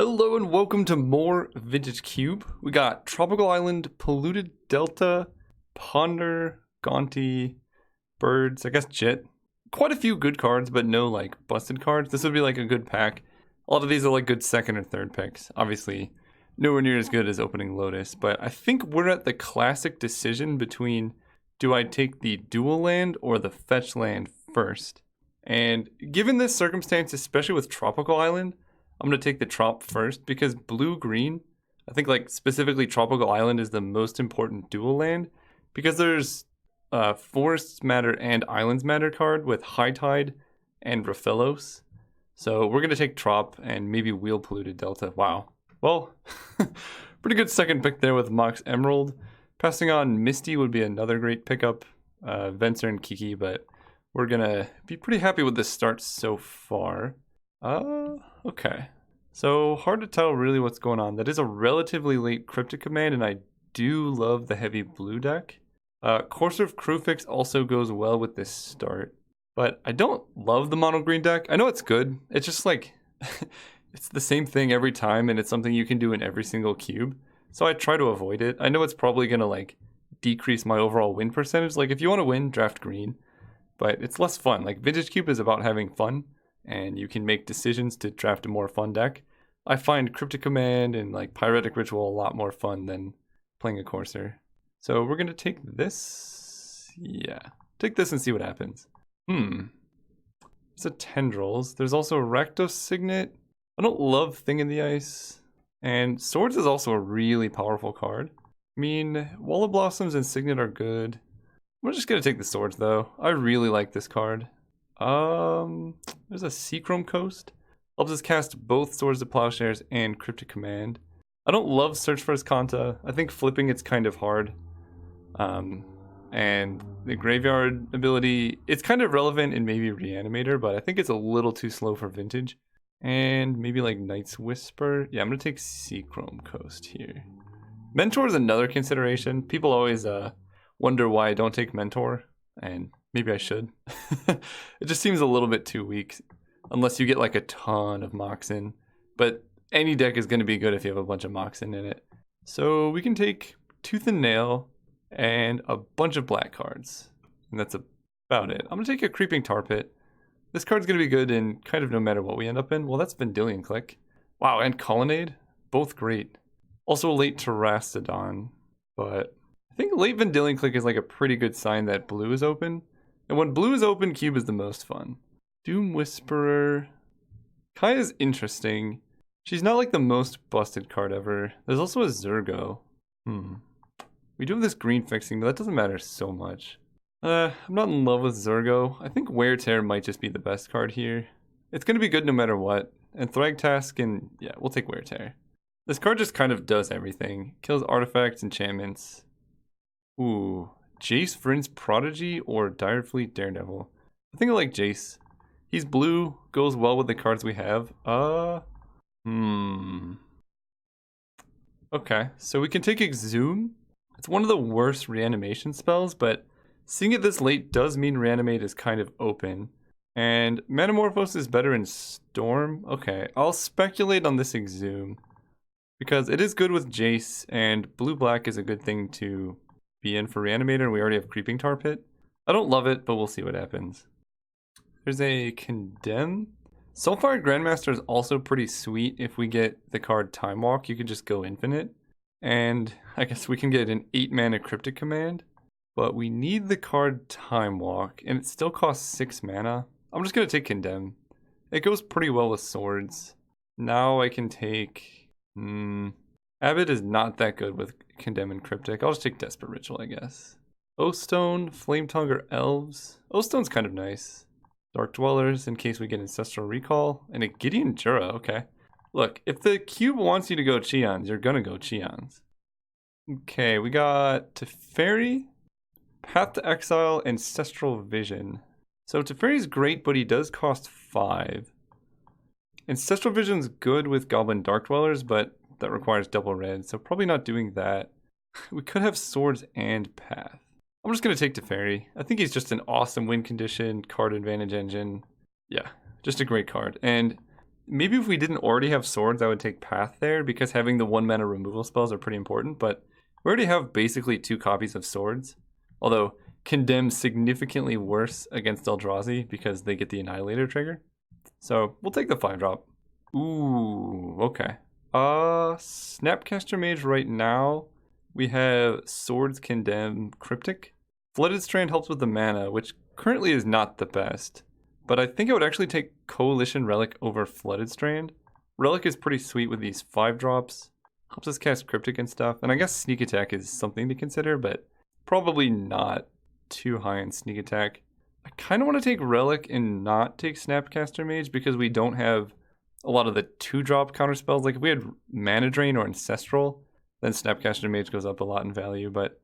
Hello and welcome to more Vintage Cube. We got Tropical Island, Polluted Delta, Ponder, Gonti, Birds, I guess Jit. Quite a few good cards, but no like busted cards. This would be like a good pack. A lot of these are like good second or third picks. Obviously, nowhere near as good as opening Lotus, but I think we're at the classic decision between do I take the dual land or the fetch land first? And given this circumstance, especially with Tropical Island, I'm going to take the Trop first because blue-green, I think like specifically Tropical Island is the most important dual land because there's Forests Matter and Islands Matter card with High Tide and Raphilos. So we're going to take Trop and maybe Wheel Polluted Delta. Wow. Well, pretty good second pick there with Mox Emerald. Passing on Misty would be another great pickup. Venser and Kiki, but we're going to be pretty happy with this start so far. Okay. So hard to tell really what's going on. That is a relatively late Cryptic Command, and I do love the heavy blue deck. Courser of Crewfix also goes well with this start, but I don't love the mono green deck. I know it's good. It's just like, it's the same thing every time, and it's something you can do in every single cube. So I try to avoid it. I know it's probably going to like decrease my overall win percentage. Like if you want to win, draft green, but it's less fun. Like Vintage Cube is about having fun, and you can make decisions to draft a more fun deck. I find Cryptic Command and like Pyretic Ritual a lot more fun than playing a Courser. So we're gonna take this. Yeah, take this and see what happens. There's a Tendrils. There's also a Rakdos Signet. I don't love Thing in the Ice. And Swords is also a really powerful card. I mean, Wall of Blossoms and Signet are good. We're just gonna take the Swords though. I really like this card. There's a Seachrome Coast. Helps us cast both Swords of Plowshares and Cryptic Command. I don't love Search for Escanta. I think flipping it's kind of hard. And the Graveyard ability, it's kind of relevant in maybe Reanimator, but I think it's a little too slow for Vintage. And maybe like Night's Whisper. Yeah, I'm going to take Seachrome Coast here. Mentor is another consideration. People always wonder why I don't take Mentor, and maybe I should. It just seems a little bit too weak, unless you get like a ton of Moxen. But any deck is going to be good if you have a bunch of Moxen in it. So we can take Tooth and Nail and a bunch of black cards. And that's about it. I'm going to take a Creeping Tar Pit. This card's going to be good in kind of no matter what we end up in. Well, that's Vendilion Click. Wow, and Colonnade. Both great. Also late Terastodon. But I think late Vendilion Click is like a pretty good sign that blue is open. And when blue is open, cube is the most fun. Doom Whisperer. Kaya's interesting. She's not like the most busted card ever. There's also a Zergo. We do have this green fixing, but that doesn't matter so much. I'm not in love with Zergo. I think Wear Tear might just be the best card here. It's going to be good no matter what. And Thragtask and yeah, we'll take Wear Tear. This card just kind of does everything. Kills artifacts, enchantments. Ooh. Jace Vryn's Prodigy or Direfleet Daredevil. I think I like Jace. He's blue, goes well with the cards we have. Okay, so we can take Exhume. It's one of the worst reanimation spells, but seeing it this late does mean Reanimate is kind of open. And Metamorphose is better in Storm. Okay, I'll speculate on this Exhume, because it is good with Jace, and blue-black is a good thing to be in for Reanimator, and we already have Creeping Tar Pit. I don't love it, but we'll see what happens. There's a Condemn. Soulfire Grandmaster is also pretty sweet if we get the card Time Walk. You can just go infinite. And I guess we can get an 8-mana Cryptic Command. But we need the card Time Walk, and it still costs 6 mana. I'm just going to take Condemn. It goes pretty well with Swords. Now I can take... Abbott is not that good with Condemn and Cryptic. I'll just take Desperate Ritual, I guess. Oathstone, Flametongue, or Elves. Oathstone's kind of nice. Dark Dwellers in case we get Ancestral Recall. And a Gideon Jura, okay. Look, if the cube wants you to go Cheons, you're gonna go Cheons. Okay, we got Teferi, Path to Exile, Ancestral Vision. So Teferi's great, but he does cost 5. Ancestral Vision's good with Goblin Dark Dwellers, but that requires double red, so probably not doing that. We could have Swords and Path. I'm just going to take Teferi. I think he's just an awesome win condition, card advantage engine. Yeah, just a great card. And maybe if we didn't already have swords, I would take Path there because having the 1 mana removal spells are pretty important, but we already have basically 2 copies of swords. Although Condemn significantly worse against Eldrazi because they get the Annihilator trigger. So we'll take the 5-drop. Ooh, okay. Snapcaster Mage right now. We have Swords, Condemn, Cryptic. Flooded Strand helps with the mana, which currently is not the best. But I think I would actually take Coalition Relic over Flooded Strand. Relic is pretty sweet with these 5-drops. Helps us cast Cryptic and stuff. And I guess Sneak Attack is something to consider, but probably not too high in Sneak Attack. I kind of want to take Relic and not take Snapcaster Mage because we don't have a lot of the 2-drop counterspells. Like if we had Mana Drain or Ancestral, then Snapcaster Mage goes up a lot in value. But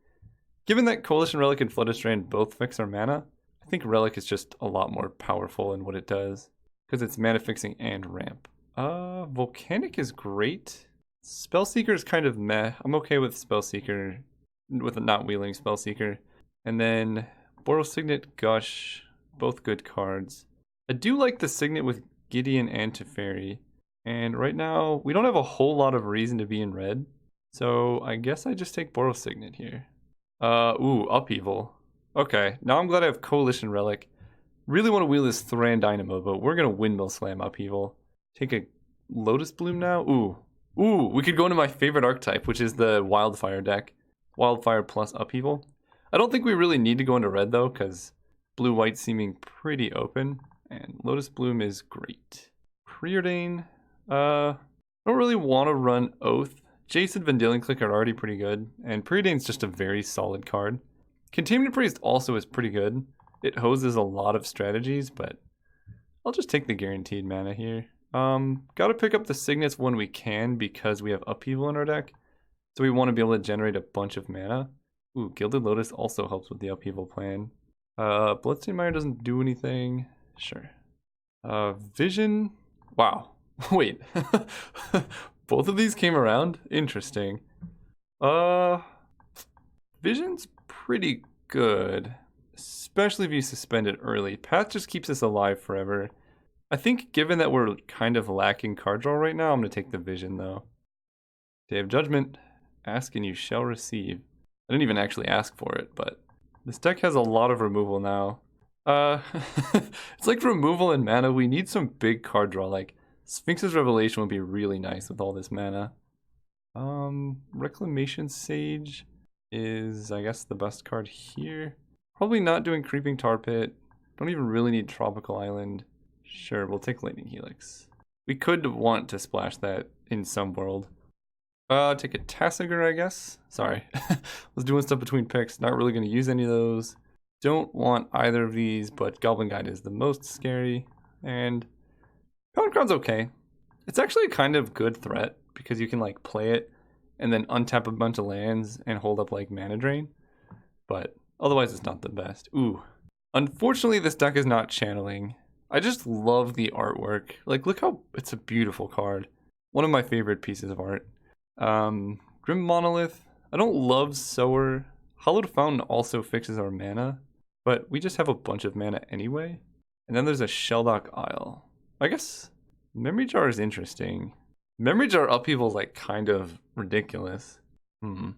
given that Coalition Relic and Flooded Strand both fix our mana, I think Relic is just a lot more powerful in what it does because it's mana fixing and ramp. Volcanic is great. Spellseeker is kind of meh. I'm okay with Spellseeker, with a not wheeling Spellseeker. And then Boros Signet, Gush, both good cards. I do like the Signet with Gideon and Teferi. And right now, we don't have a whole lot of reason to be in red. So I guess I just take Boros Signet here. Upheaval. Okay, now I'm glad I have Coalition Relic. Really want to wheel this Thran Dynamo, but we're going to Windmill Slam Upheaval. Take a Lotus Bloom now? Ooh, we could go into my favorite archetype, which is the Wildfire deck. Wildfire plus Upheaval. I don't think we really need to go into red, though, because blue-white seeming pretty open. And Lotus Bloom is great. Preordain. I don't really want to run Oath. Jace and Vendilion Click are already pretty good, and Preordain's just a very solid card. Containment Priest also is pretty good. It hoses a lot of strategies, but I'll just take the guaranteed mana here. Gotta pick up the Signets when we can because we have Upheaval in our deck. So we want to be able to generate a bunch of mana. Ooh, Gilded Lotus also helps with the Upheaval plan. Bloodstained Mire doesn't do anything. Sure. Vision. Wow. Wait. Both of these came around? Interesting. Vision's pretty good. Especially if you suspend it early. Path just keeps us alive forever. I think given that we're kind of lacking card draw right now, I'm going to take the Vision though. Day of Judgment. Ask and you shall receive. I didn't even actually ask for it, but this deck has a lot of removal now. It's like removal and mana. We need some big card draw. Like Sphinx's Revelation would be really nice with all this mana. Reclamation Sage is, I guess, the best card here. Probably not doing Creeping Tar Pit. Don't even really need Tropical Island. Sure, we'll take Lightning Helix. We could want to splash that in some world. Take a Tassiger, I guess. Sorry. Was doing stuff between picks. Not really going to use any of those. Don't want either of these, but Goblin Guide is the most scary. And Pound Crown's okay. It's actually a kind of good threat because you can like play it and then untap a bunch of lands and hold up like Mana Drain. But otherwise it's not the best. Ooh. Unfortunately, this deck is not channeling. I just love the artwork. Like, look how it's a beautiful card. One of my favorite pieces of art. Grim Monolith. I don't love Sower. Hallowed Fountain also fixes our mana, but we just have a bunch of mana anyway. And then there's a Shelldock Isle. I guess Memory Jar is interesting. Memory Jar Upheaval is like kind of ridiculous. I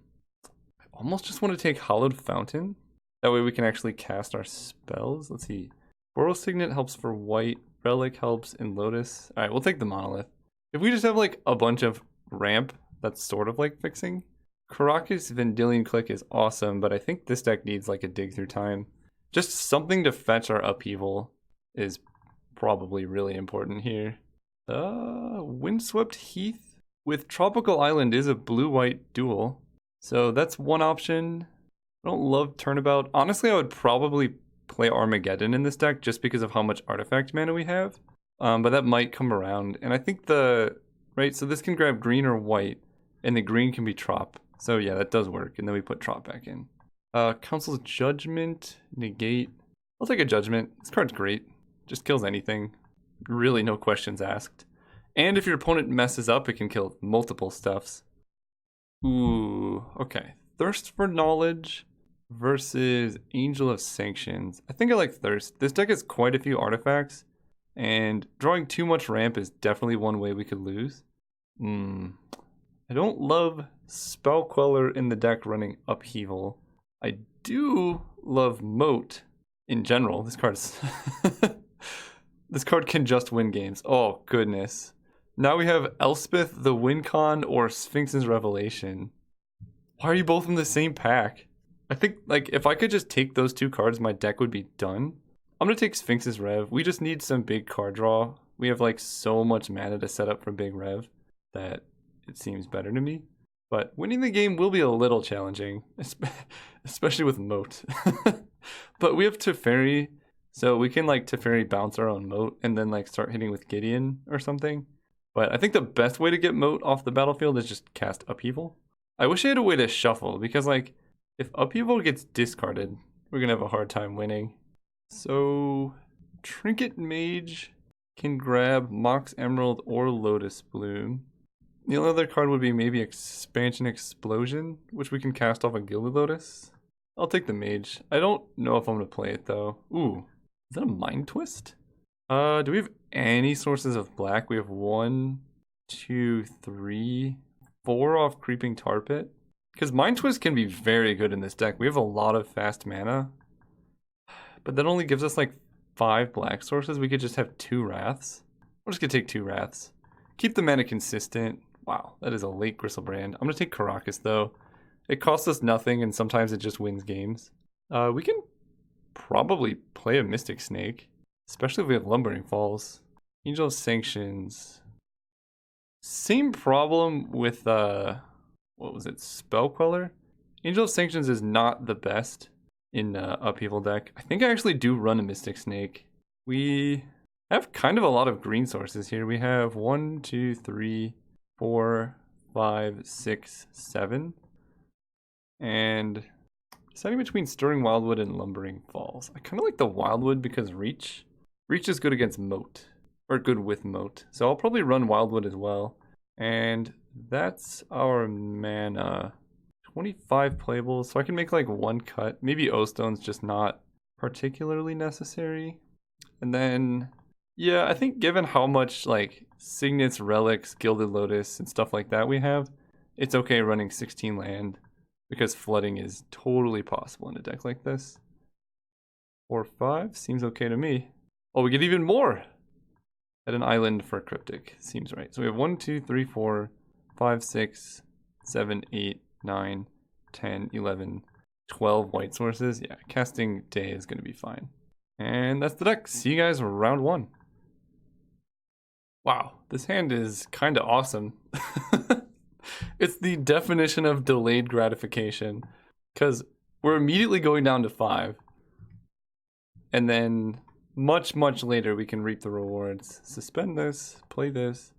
almost just want to take Hallowed Fountain. That way we can actually cast our spells. Let's see. Boros Signet helps for white. Relic helps in Lotus. Alright, we'll take the Monolith. If we just have like a bunch of ramp, that's sort of like fixing. Karakas Vendilion Click is awesome, but I think this deck needs like a Dig Through Time. Just something to fetch our Upheaval is probably really important here. Windswept Heath with Tropical Island is a blue-white duel. So that's one option. I don't love Turnabout. Honestly, I would probably play Armageddon in this deck just because of how much artifact mana we have. But that might come around. And I think right, so this can grab green or white, and the green can be Trop. So yeah, that does work. And then we put Trop back in. Council's Judgment, negate. I'll take a Judgment. This card's great. Just kills anything. Really no questions asked. And if your opponent messes up, it can kill multiple stuffs. Ooh, okay. Thirst for Knowledge versus Angel of Sanctions. I think I like Thirst. This deck has quite a few artifacts, And drawing too much ramp is definitely one way we could lose. I don't love Spell Queller in the deck running Upheaval. I do love Moat in general. This card's this card can just win games. Oh goodness. Now we have Elspeth the Wincon or Sphinx's Revelation. Why are you both in the same pack? I think like if I could just take those two cards, my deck would be done. I'm gonna take Sphinx's Rev. We just need some big card draw. We have like so much mana to set up for big Rev that it seems better to me. But winning the game will be a little challenging, especially with Moat. But we have Teferi, so we can like Teferi bounce our own Moat and then like start hitting with Gideon or something. But I think the best way to get Moat off the battlefield is just cast Upheaval. I wish I had a way to shuffle, because like if Upheaval gets discarded, we're gonna have a hard time winning. So Trinket Mage can grab Mox Emerald or Lotus Bloom. The only other card would be maybe Expansion Explosion, which we can cast off a Gilded Lotus. I'll take the Mage. I don't know if I'm gonna play it though. Ooh, is that a Mind Twist? Do we have any sources of black? We have 1, 2, 3, 4 off Creeping Tar Pit. Because Mind Twist can be very good in this deck. We have a lot of fast mana. But that only gives us like 5 black sources. We could just have 2 Wraths. We're just gonna take 2 Wraths. Keep the mana consistent. Wow, that is a late Gristlebrand. I'm gonna take Karakas though. It costs us nothing and sometimes it just wins games. We can probably play a Mystic Snake, especially if we have Lumbering Falls. Angel of Sanctions. Same problem with what was it, Spell Queller? Angel of Sanctions is not the best in Upheaval deck. I think I actually do run a Mystic Snake. We have kind of a lot of green sources here. We have 1, 2, 3, 4, 5, 6, 7. And deciding between Stirring Wildwood and Lumbering Falls. I kind of like the Wildwood because Reach is good against Moat, or good with Moat. So I'll probably run Wildwood as well. And that's our mana. 25 playables, so I can make like 1 cut. Maybe O-Stone's just not particularly necessary. And then, yeah, I think given how much like Signets, Relics, Gilded Lotus, and stuff like that we have, it's okay running 16 land, because flooding is totally possible in a deck like this. 4, 5 seems okay to me. Oh, we get even more at an island for Cryptic. Seems right. So we have 1, 2, 3, 4, 5, 6, 7, 8, 9, 10, 11, 12 white sources. Yeah, casting Day is going to be fine. And that's the deck. See you guys round 1. Wow, this hand is kind of awesome. It's the definition of delayed gratification, because we're immediately going down to 5. And then much later we can reap the rewards. Suspend this, play this,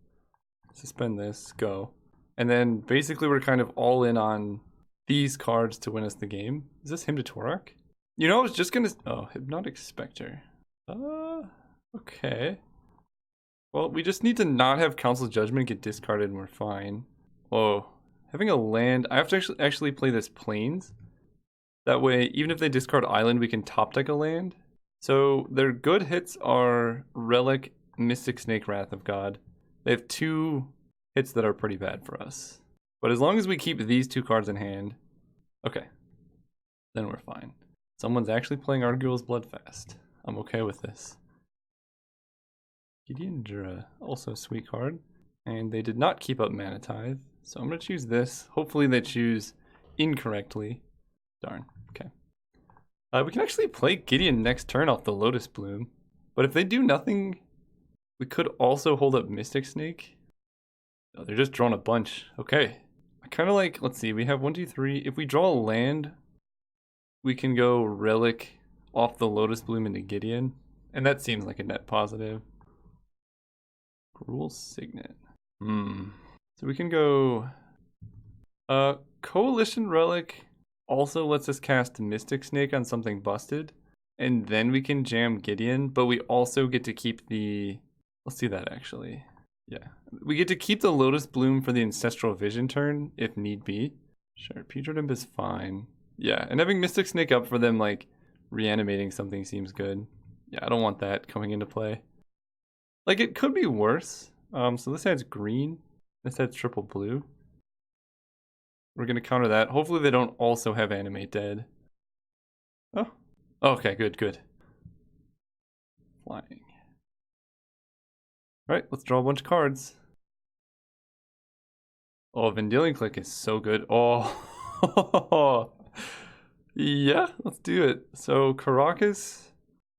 suspend this, go. And then basically we're kind of all in on these cards to win us the game. Is this Hymn to Torak? You know, I was just gonna... Oh, Hypnotic Spectre. Okay. Well, we just need to not have Council's Judgment get discarded and we're fine. Whoa. Having a land... I have to actually play this Plains. That way, even if they discard Island, we can top deck a land. So their good hits are Relic, Mystic Snake, Wrath of God. They have 2 hits that are pretty bad for us. But as long as we keep these 2 cards in hand, okay, then we're fine. Someone's actually playing Arguel's Bloodfast. I'm okay with this. Gideon Jura, also a sweet card. And they did not keep up Mana Tithe, so I'm going to choose this. Hopefully they choose incorrectly. Darn, okay. We can actually play Gideon next turn off the Lotus Bloom. But if they do nothing, we could also hold up Mystic Snake. Oh, they're just drawing a bunch. Okay. I kind of like, let's see, we have 1, 2, 3. If we draw a land, we can go Relic off the Lotus Bloom into Gideon. And that seems like a net positive. Cruel Signet. So we can go... Coalition Relic also lets us cast Mystic Snake on something busted. And then we can jam Gideon, but we also get to keep the... Let's do that actually. Yeah. We get to keep the Lotus Bloom for the Ancestral Vision turn, if need be. Sure, Petrodimp is fine. Yeah, and having Mystic Snake up for them, like, reanimating something seems good. Yeah, I don't want that coming into play. Like, it could be worse. So this adds green. This adds triple blue. We're going to counter that. Hopefully they don't also have Animate Dead. Oh. Okay, good, good. Flying. Alright, let's draw a bunch of cards. Oh, Vendilion Click is so good. Oh. Yeah, let's do it. So, Caracas.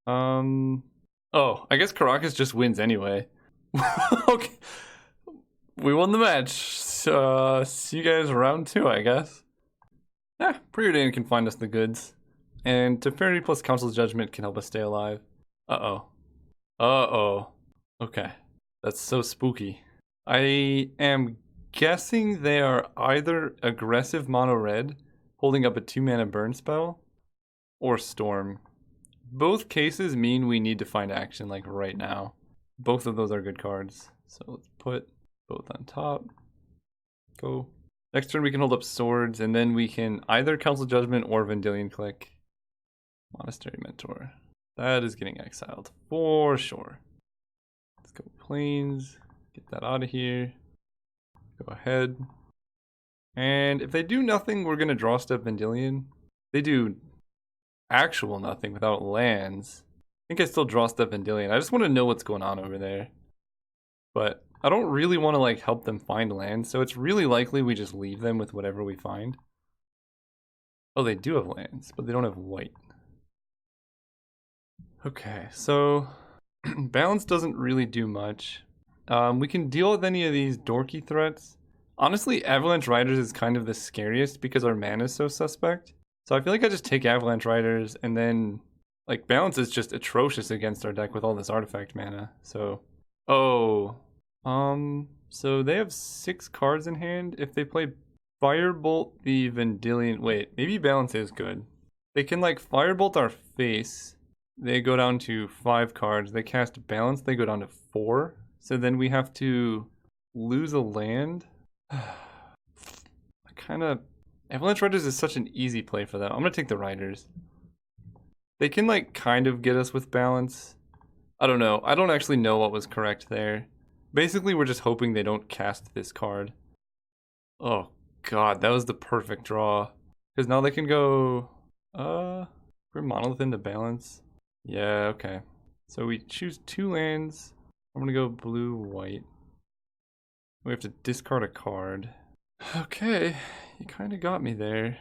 Oh, I guess Caracas just wins anyway. Okay. We won the match. See you guys round 2, I guess. Yeah, Preordained can find us the goods. And Teferi plus Council's Judgment can help us stay alive. Uh-oh. Uh-oh. Okay. That's so spooky. I am guessing they are either aggressive mono red, holding up a 2-mana burn spell, or Storm. Both cases mean we need to find action like right now. Both of those are good cards. So let's put both on top. Go. Next turn we can hold up Swords, and then we can either Council Judgment or Vendilion Click. Monastery Mentor. That is getting exiled for sure. Let's go Plains. Get that out of here. Go ahead. And if they do nothing, we're going to draw step Vendilion. They do actual nothing without lands. I think I still draw step Vendilion. I just want to know what's going on over there. But I don't really want to like help them find lands, so it's really likely we just leave them with whatever we find. Oh, they do have lands, but they don't have white. Okay, so balance doesn't really do much. We can deal with any of these dorky threats. Honestly, Avalanche Riders is kind of the scariest because our mana is so suspect. So I feel like I just take Avalanche Riders, and then like balance is just atrocious against our deck with all this artifact mana. So so they have 6 cards in hand. If they play Firebolt the Vendilion, wait, maybe balance is good. They can like Firebolt our face. They go down to 5 cards. They cast balance, they go down to 4. So then we have to lose a land. Avalanche Riders is such an easy play for them. I'm gonna take the Riders. They can like kind of get us with balance. I don't know. I don't actually know what was correct there. Basically, we're just hoping they don't cast this card. Oh god, that was the perfect draw. Because now they can go for Monolith into balance. Yeah, okay. So we choose 2 lands. I'm gonna go blue, white. We have to discard a card. Okay, you kind of got me there.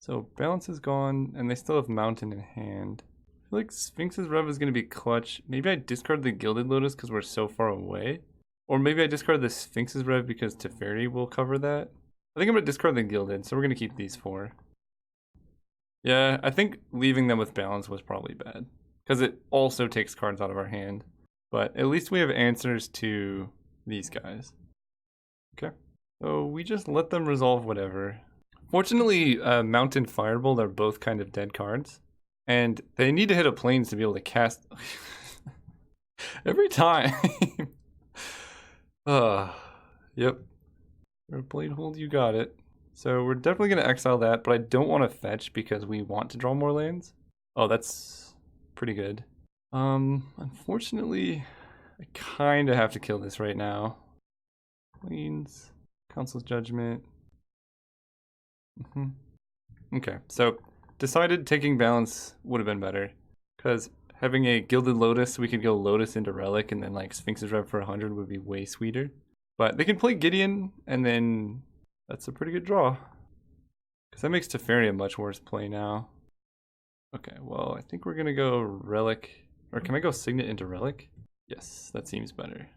So balance is gone, and they still have Mountain in hand. I feel like Sphinx's Rev is gonna be clutch. Maybe I discard the Gilded Lotus because we're so far away. Or maybe I discard the Sphinx's Rev because Teferi will cover that. I think I'm gonna discard the Gilded, so we're gonna keep these 4. Yeah, I think leaving them with balance was probably bad. Because it also takes cards out of our hand. But at least we have answers to these guys. Okay. So we just let them resolve whatever. Fortunately, Mountain Firebolt are both kind of dead cards. And they need to hit a Plains to be able to cast... Every time. Yep. Blade Hold, you got it. So we're definitely going to exile that, but I don't want to fetch because we want to draw more lands. Oh, that's pretty good. Unfortunately, I kind of have to kill this right now. Plains, Council's Judgment. Okay, so decided taking balance would have been better because having a Gilded Lotus, we could go Lotus into Relic, and then like Sphinx's Rev for 100 would be way sweeter. But they can play Gideon, and then that's a pretty good draw. Because that makes Teferi a much worse play now. Okay, well, I think we're going to go Relic. Or can I go Signet into Relic? Yes, that seems better.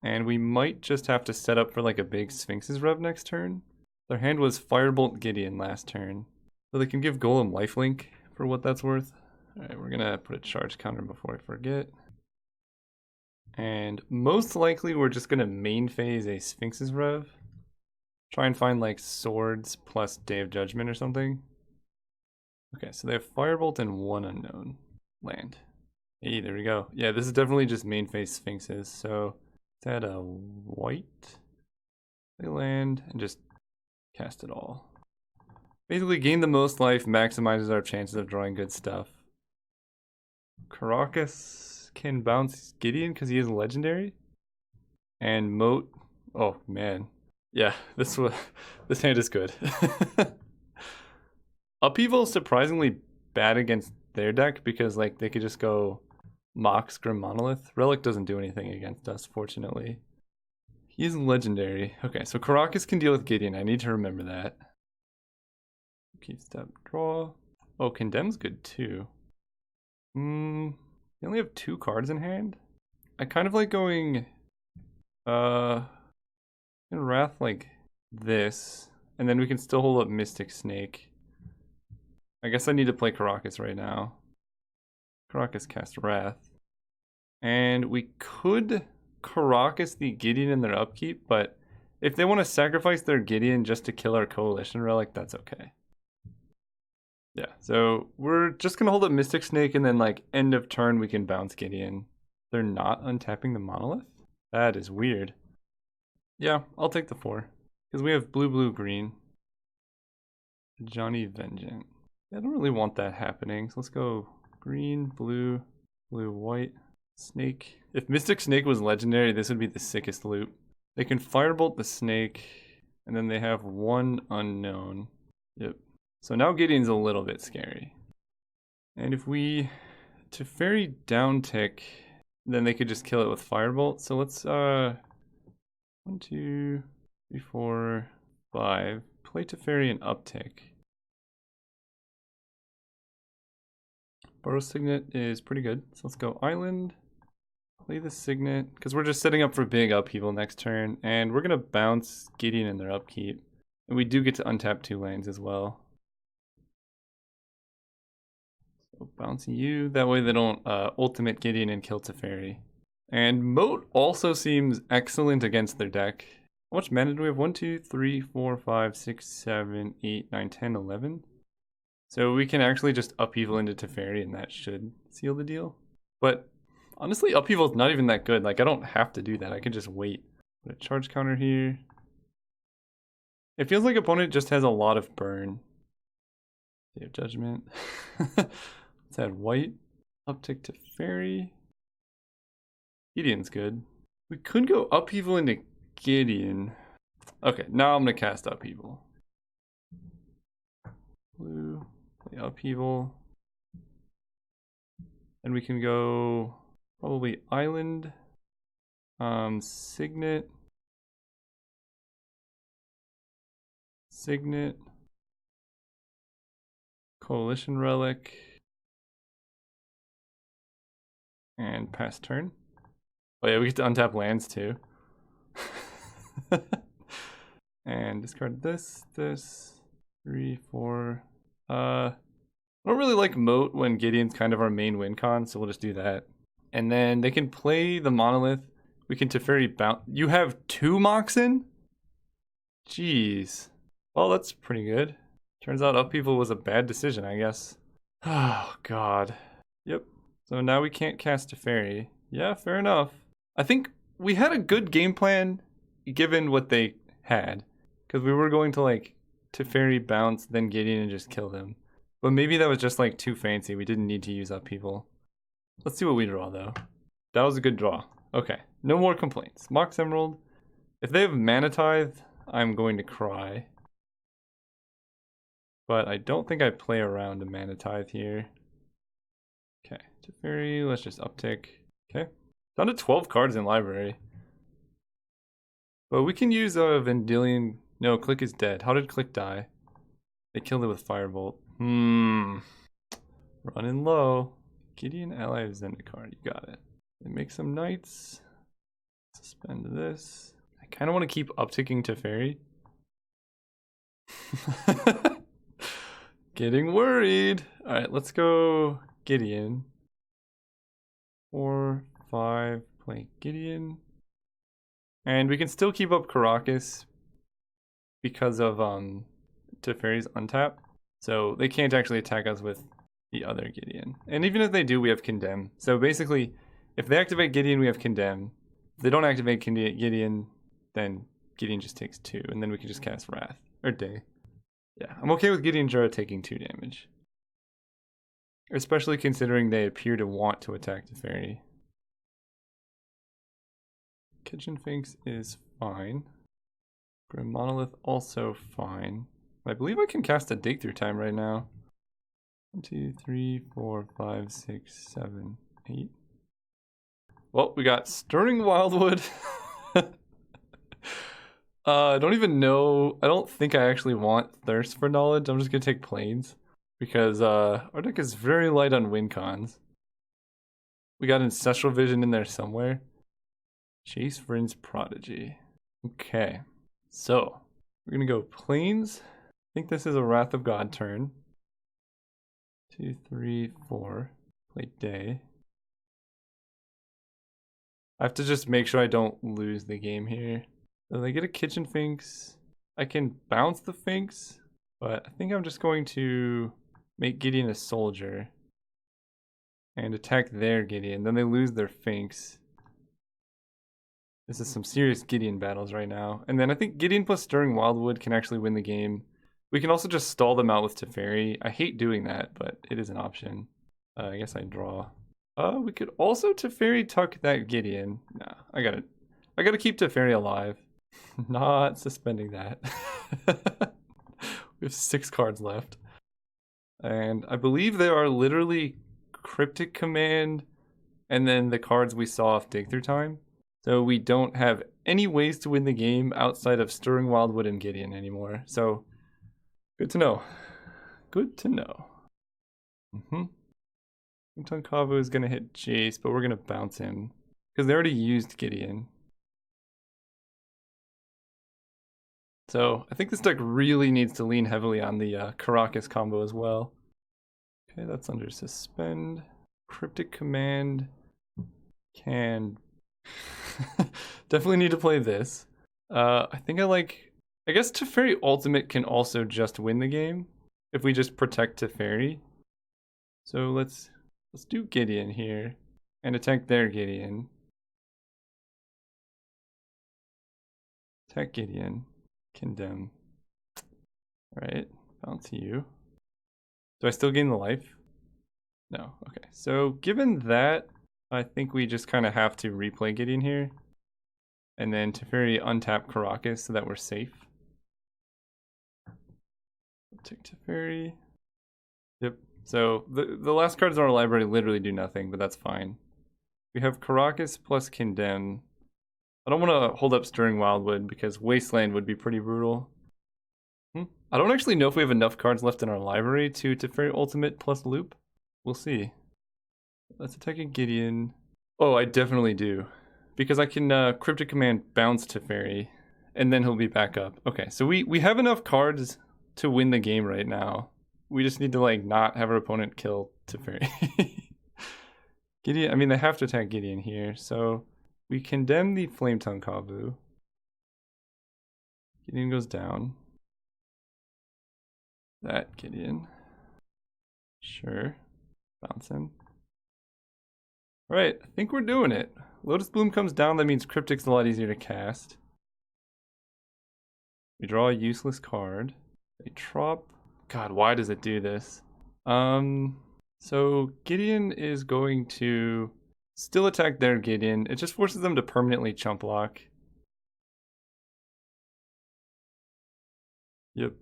And we might just have to set up for like a big Sphinx's Rev next turn. Their hand was Firebolt Gideon last turn. So they can give Golem lifelink for what that's worth. Alright, we're going to put a charge counter before I forget. And most likely we're just going to main phase a Sphinx's Rev. Try and find like Swords plus Day of Judgment or something. Okay, so they have Firebolt and 1 unknown land. Hey, there we go. Yeah, this is definitely just main phase Sphinxes. So let's add a white. They land and just cast it all. Basically gain the most life, maximizes our chances of drawing good stuff. Caracas can bounce Gideon because he is legendary. And Moat, oh man. Yeah, this hand is good. Upheaval is surprisingly bad against their deck because like they could just go Mox Grim Monolith. Relic doesn't do anything against us, fortunately. He is legendary. Okay, so Caracas can deal with Gideon. I need to remember that. Keep step, draw. Oh, Condemn's good too. They only have 2 cards in hand. I kind of like going in Wrath like this, and then we can still hold up Mystic Snake. I guess I need to play Caracas right now. Caracas cast Wrath. And we could Caracas the Gideon in their upkeep, but if they want to sacrifice their Gideon just to kill our Coalition Relic, that's okay. Yeah, so we're just gonna hold up Mystic Snake and then like end of turn we can bounce Gideon. They're not untapping the Monolith? That is weird. Yeah, I'll take the 4. Because we have blue, blue, green. Johnny Vengeant. I don't really want that happening, so let's go green, blue, blue, white, snake. If Mystic Snake was legendary, this would be the sickest loop. They can firebolt the snake, and then they have 1 unknown. Yep. So now Gideon's a little bit scary. And if we Teferi down tick, then they could just kill it with firebolt. So let's 1, 2, 3, 4, 5. Play Teferi and uptick. Burrow Signet is pretty good. So let's go Island. Play the Signet, because we're just setting up for big upheaval next turn. And we're going to bounce Gideon in their upkeep. And we do get to untap 2 lanes as well. So bouncing you. That way they don't ultimate Gideon and kill Teferi. And Moat also seems excellent against their deck. How much mana do we have? 1, 2, 3, 4, 5, 6, 7, 8, 9, 10, 11. So we can actually just upheaval into Teferi and that should seal the deal. But honestly, upheaval is not even that good. Like I don't have to do that. I can just wait. Put a charge counter here. It feels like opponent just has a lot of burn. Day of Judgment. Let's add white. Uptick Teferi. Gideon's good. We could go upheaval into Gideon. Okay, now I'm gonna cast upheaval. Blue, play upheaval. And we can go probably Island, Signet, Coalition Relic, and pass turn. Oh yeah, we get to untap lands too. And discard this, 3, 4. I don't really like Moat when Gideon's kind of our main win con, so we'll just do that. And then they can play the Monolith. We can Teferi bounce. You have 2 Moxen? Jeez. Well, that's pretty good. Turns out upheaval was a bad decision, I guess. Oh, God. Yep. So now we can't cast Teferi. Yeah, fair enough. I think we had a good game plan given what they had. Because we were going to like Teferi bounce, then Gideon and just kill them. But maybe that was just like too fancy. We didn't need to use upheaval. Let's see what we draw though. That was a good draw. Okay, no more complaints. Mox Emerald. If they have Mana Tithe, I'm going to cry. But I don't think I play around a Mana Tithe here. Okay, Teferi, let's just uptick. Okay, down to 12 cards in library. But we can use a Vendilion. No, Click is dead. How did Click die? They killed it with Firebolt. Running low. Gideon Ally of Zendikar. You got it. They make some knights. Suspend this. I kind of want to keep upticking Teferi. Getting worried. Alright, let's go Gideon. 4, 5. Play Gideon. And we can still keep up Caracas because of Teferi's untap. So they can't actually attack us with the other Gideon. And even if they do, we have Condemn. So basically, if they activate Gideon, we have Condemn. If they don't activate Gideon, then Gideon just takes 2. And then we can just cast Wrath. Or Day. Yeah, I'm okay with Gideon Jura taking 2 damage. Especially considering they appear to want to attack Teferi. Kitchen Finks is fine. Grim Monolith also fine. I believe I can cast a Dig Through Time right now. 1, 2, 3, 4, 5, 6, 7, 8. Well, we got Stirring Wildwood. I don't even know. I don't think I actually want Thirst for Knowledge. I'm just gonna take Plains because our deck is very light on win cons. We got Ancestral Vision in there somewhere. Chase Vryn's Prodigy. Okay, so we're gonna go Plains. I think this is a Wrath of God turn. 2, 3, 4. Play Day. I have to just make sure I don't lose the game here. So they get a Kitchen Finks. I can bounce the Finks, but I think I'm just going to make Gideon a soldier and attack their Gideon. Then they lose their Finks. This is some serious Gideon battles right now. And then I think Gideon plus Stirring Wildwood can actually win the game. We can also just stall them out with Teferi. I hate doing that, but it is an option. I guess I draw. We could also Teferi tuck that Gideon. Nah, I gotta keep Teferi alive. Not suspending that. We have 6 cards left. And I believe there are literally Cryptic Command and then the cards we saw off Dig Through Time. So we don't have any ways to win the game outside of Stirring Wildwood and Gideon anymore. So good to know. Good to know. Tunkavu is gonna hit Jace, but we're gonna bounce him because they already used Gideon. So I think this deck really needs to lean heavily on the Caracas combo as well. Okay, that's under suspend. Cryptic Command can definitely need to play this. I think I guess Teferi Ultimate can also just win the game if we just protect Teferi. So let's do Gideon here and attack their Gideon. Attack Gideon. Condemn. Alright, bounce you. Do I still gain the life? No, okay. So given that, I think we just kind of have to replay Gideon here. And then Teferi untap Caracas so that we're safe. Take Teferi. Yep. So the last cards in our library literally do nothing, but that's fine. We have Caracas plus Condemn. I don't want to hold up Stirring Wildwood because Wasteland would be pretty brutal. I don't actually know if we have enough cards left in our library to Teferi Ultimate plus Loop. We'll see. Let's attack a Gideon. Oh, I definitely do. Because I can Cryptic Command bounce Teferi, and then he'll be back up. Okay, so we have enough cards to win the game right now. We just need to like not have our opponent kill Teferi. Gideon, I mean they have to attack Gideon here, so we condemn the Flame Tongue Kavu. Gideon goes down. That Gideon. Sure. Bounce him. Alright, I think we're doing it. Lotus Bloom comes down, that means Cryptic's a lot easier to cast. We draw a useless card. A Trop. God, why does it do this? So Gideon is going to still attack their Gideon. It just forces them to permanently chump block. Yep.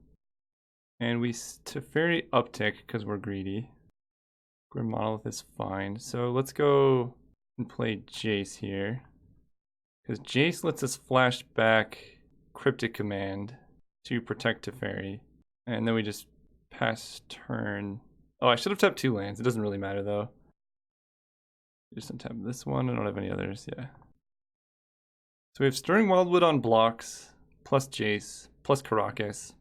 And we Teferi uptick because we're greedy. Grim Monolith is fine. So let's go and play Jace here. Because Jace lets us flash back Cryptic Command to protect Teferi. And then we just pass turn. Oh, I should have tapped 2 lands. It doesn't really matter though. Just untap this one. I don't have any others. Yeah. So we have Stirring Wildwood on blocks, plus Jace, plus Caracas.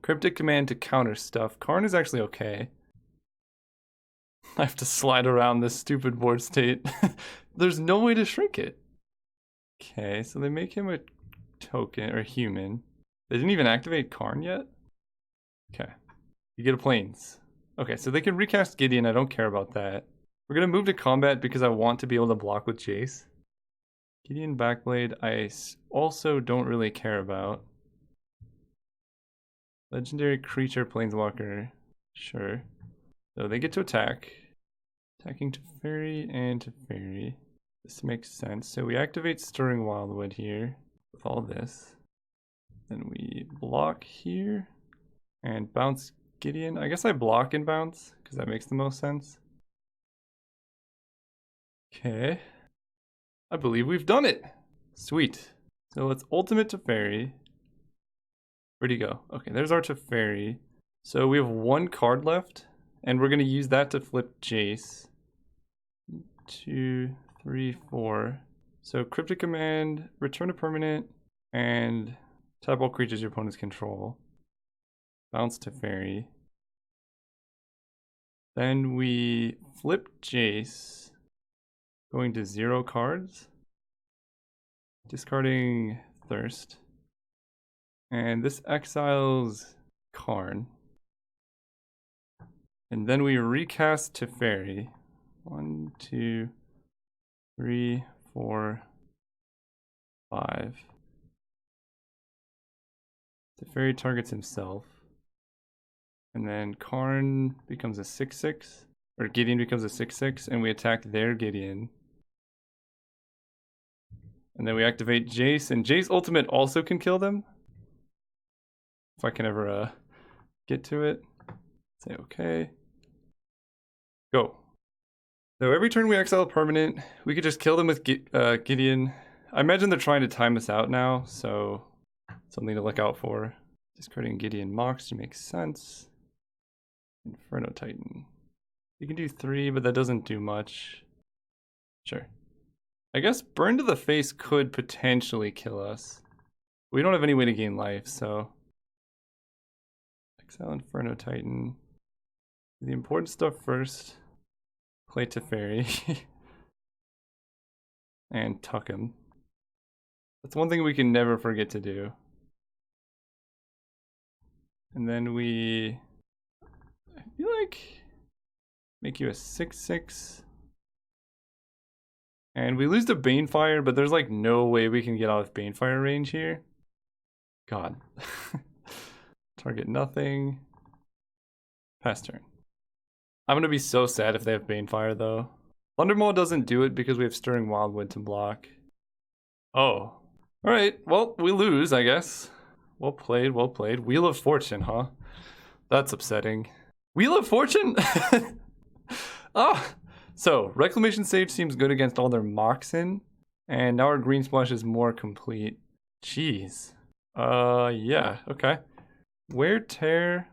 Cryptic Command to counter stuff. Karn is actually okay. I have to slide around this stupid board state. There's no way to shrink it. Okay, so they make him a token, or human. They didn't even activate Karn yet? Okay. You get a Plains. Okay, so they can recast Gideon. I don't care about that. We're going to move to combat because I want to be able to block with Jace. Gideon Backblade, I also don't really care about. Legendary Creature Planeswalker. Sure. So they get to attack. Attacking Teferi and Teferi. This makes sense. So we activate Stirring Wildwood here with all this. Then we block here and bounce Gideon. I guess I block and bounce because that makes the most sense. Okay. I believe we've done it. Sweet. So let's ultimate Teferi. Where'd he go? Okay, there's our Teferi. So we have one card left, and we're going to use that to flip Jace. 2, 3, 4. So Cryptic Command, return a permanent, and tap all creatures your opponents control. Bounce Teferi. Then we flip Jace, going to 0 cards, discarding Thirst. And this exiles Karn. And then we recast Teferi. 1, 2, 3, 4, 5. Teferi targets himself. And then Karn becomes a 6/6, or Gideon becomes a 6/6, and we attack their Gideon. And then we activate Jace, and Jace ultimate also can kill them. If I can ever get to it. Say okay. Go. So every turn we exile a permanent, we could just kill them with Gideon. I imagine they're trying to time us out now, so something to look out for. Discarding Gideon Mox makes sense. Inferno Titan. You can do 3, but that doesn't do much. Sure. I guess Burn to the Face could potentially kill us. We don't have any way to gain life, so... Exile Inferno Titan. The important stuff first. Play Teferi. And tuck him. That's one thing we can never forget to do. And then we... I feel like... make you a 6/6. And we lose to Banefire, but there's like no way we can get out of Banefire range here. God. Target nothing. Pass turn. I'm gonna be so sad if they have Banefire though. Thundermaw doesn't do it because we have Stirring Wildwood to block. Oh. Alright, well, we lose, I guess. Well played, well played. Wheel of Fortune, huh? That's upsetting. Wheel of Fortune? Ah! So, Reclamation Sage seems good against all their Moxen. And now our Green Splash is more complete. Jeez. Yeah, okay. Wear Tear.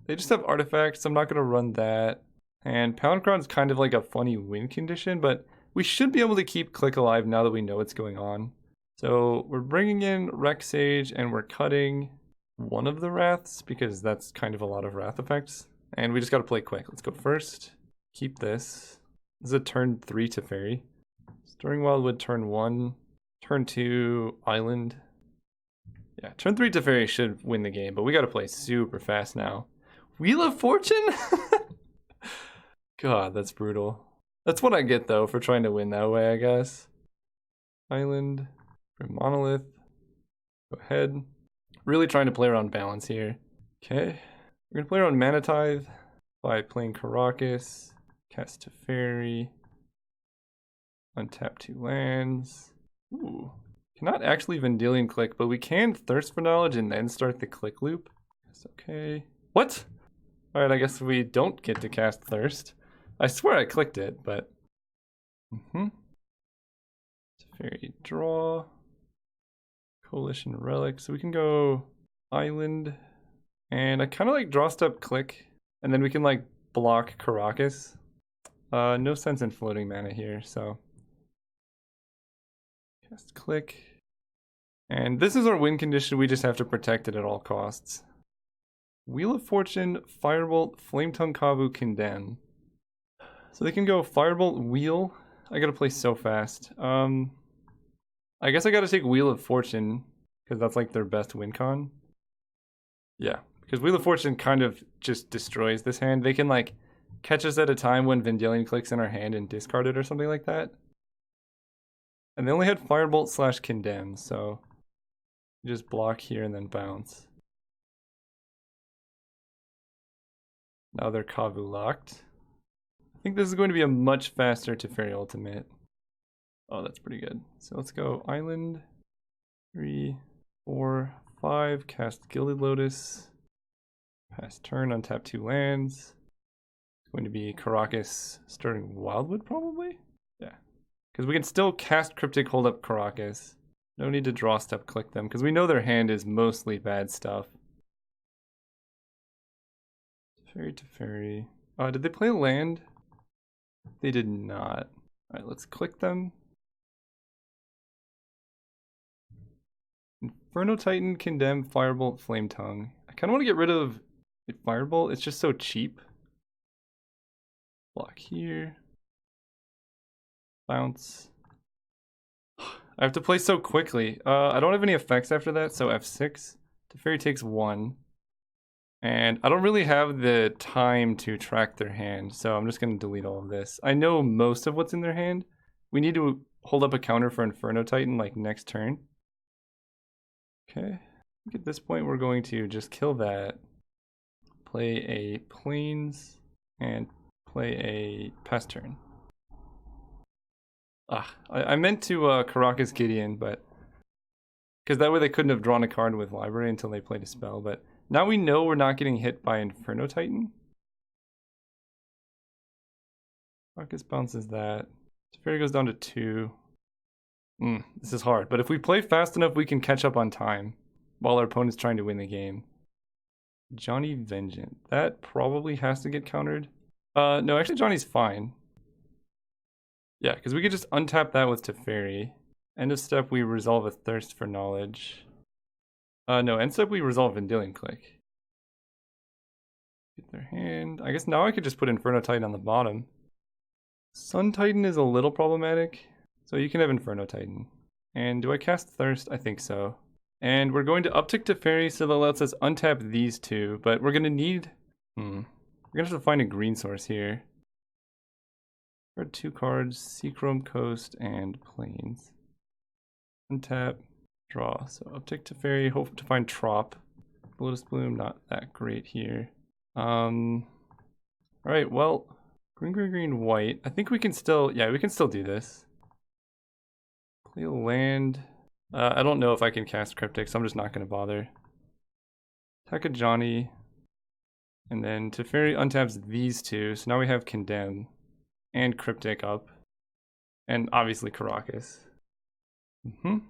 They just have artifacts, so I'm not gonna run that. And Pound Crown's kind of like a funny win condition, but we should be able to keep Click alive now that we know what's going on. So we're bringing in Rec Sage and we're cutting one of the Wraths because that's kind of a lot of Wrath effects. And we just gotta play quick. Let's go first. Keep this. This is a turn 3 Teferi. Stirring Wildwood turn 1. Turn 2 Island. Yeah, turn 3 Teferi should win the game, but we gotta play super fast now. Wheel of Fortune? God, that's brutal. That's what I get though for trying to win that way, I guess. Island for Monolith. Go ahead. Really trying to play around balance here. Okay. We're gonna play around Mana Tithe by playing Karakas. Cast Teferi. Untap 2 lands. Ooh. Cannot actually Vendilion Click, but we can Thirst for Knowledge and then start the click loop. That's okay. What? Alright, I guess we don't get to cast Thirst. I swear I clicked it, but... Teferi draw. Coalition Relic. So we can go Island. And I kind of like draw step click. And then we can like block Karakas. No sense in floating mana here, so... Cast click. And this is our win condition, we just have to protect it at all costs. Wheel of Fortune, Firebolt, Flametongue Kavu, Condemn. So they can go Firebolt, Wheel. I gotta play so fast. I guess I gotta take Wheel of Fortune, because that's like their best win con. Yeah, because Wheel of Fortune kind of just destroys this hand. They can like catch us at a time when Vendilion clicks in our hand and discard it or something like that. And they only had Firebolt / Condemn, so you just block here and then bounce. Now they're Kavu locked. I think this is going to be a much faster Teferi ultimate. Oh, that's pretty good. So let's go Island. 3, 4, 5. Cast Gilded Lotus. Pass turn, untap 2 lands. It's going to be Caracas starting Wildwood, probably? Yeah. Because we can still cast Cryptic, hold up Caracas. No need to draw step click them, because we know their hand is mostly bad stuff. Teferi. Did they play land? They did not. Alright, let's click them. Inferno Titan, Condemn, Firebolt, Flame Tongue. I kind of want to get rid of Firebolt. It's just so cheap. Block here. Bounce. I have to play so quickly. I don't have any effects after that, so F6. Teferi takes 1. And I don't really have the time to track their hand, so I'm just going to delete all of this. I know most of what's in their hand. We need to hold up a counter for Inferno Titan like next turn. Okay. I think at this point we're going to just kill that. Play a Plains and play a pass turn. I meant to Caracas Gideon, but because that way they couldn't have drawn a card with library until they played a spell, but now we know we're not getting hit by Inferno Titan. Caracas bounces that. Teferi goes down to 2. This is hard, but if we play fast enough, we can catch up on time while our opponent's trying to win the game. Johnny Vengeant. That probably has to get countered. No, actually Johnny's fine. Yeah, because we could just untap that with Teferi. End of step, we resolve a Thirst for Knowledge. No, end step, we resolve Vendilion Click. Get their hand. I guess now I could just put Inferno Titan on the bottom. Sun Titan is a little problematic, so you can have Inferno Titan. And do I cast Thirst? I think so. And we're going to uptick Teferi, so that lets us untap these two, but we're going to need... We're going to have to find a green source here. There are 2 cards, Seachrome Coast and Plains. Untap, draw. So uptick Teferi, hope to find Trop. Lotus Bloom, not that great here. Alright, well, green, white. I think we can still, yeah, we can still do this. Play a land. I don't know if I can cast Cryptic, so I'm just not going to bother. Attack a Johnny. And then Teferi untaps these 2, so now we have Condemn. And Cryptic up. And obviously Caracas. So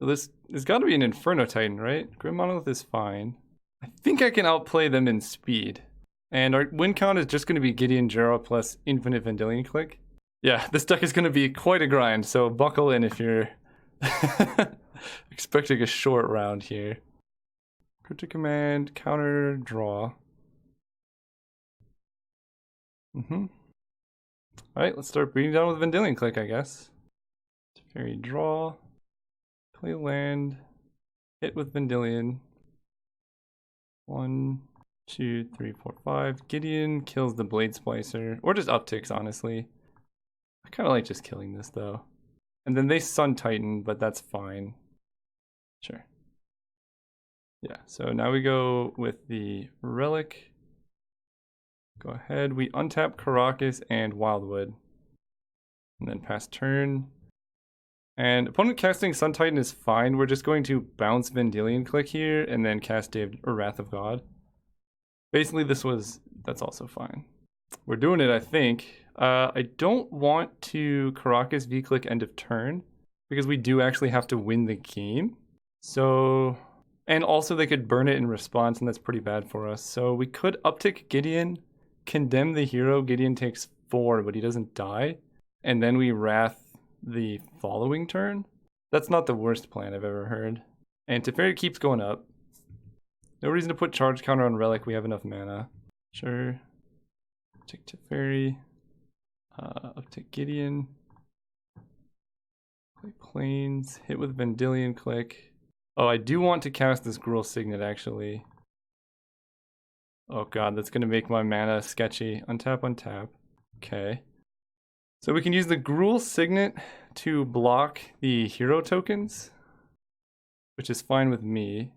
this has got to be an Inferno Titan, right? Grim Monolith is fine. I think I can outplay them in speed. And our win count is just going to be Gideon Jera plus Infinite Vendilion Click. Yeah, this deck is going to be quite a grind, so buckle in if you're expecting a short round here. Cryptic Command, counter, draw. Alright, let's start beating down with Vendilion Click, I guess. Teferi draw. Play land. Hit with Vendilion. 1, 2, 3, 4, 5. Gideon kills the Blade Splicer. Or just upticks, honestly. I kind of like just killing this, though. And then they Sun Titan, but that's fine. Sure. Yeah, so now we go with the Relic. Go ahead, we untap Caracas and Wildwood. And then pass turn. And opponent casting Sun Titan is fine. We're just going to bounce Vendilion Click here and then cast Wrath of God. Basically, that's also fine. We're doing it, I think. I don't want to Caracas V-Click end of turn because we do actually have to win the game. So, and also they could burn it in response and that's pretty bad for us. So we could uptick Gideon, Condemn the hero. Gideon takes 4, but he doesn't die. And then we Wrath the following turn. That's not the worst plan I've ever heard. And Teferi keeps going up. No reason to put charge counter on Relic. We have enough mana. Sure. Take Teferi. Uptick Gideon. Play Plains. Hit with Vendilion Click. Oh, I do want to cast this Gruul Signet actually. Oh god, that's going to make my mana sketchy. Untap, untap. Okay. So we can use the Gruul Signet to block the hero tokens, which is fine with me.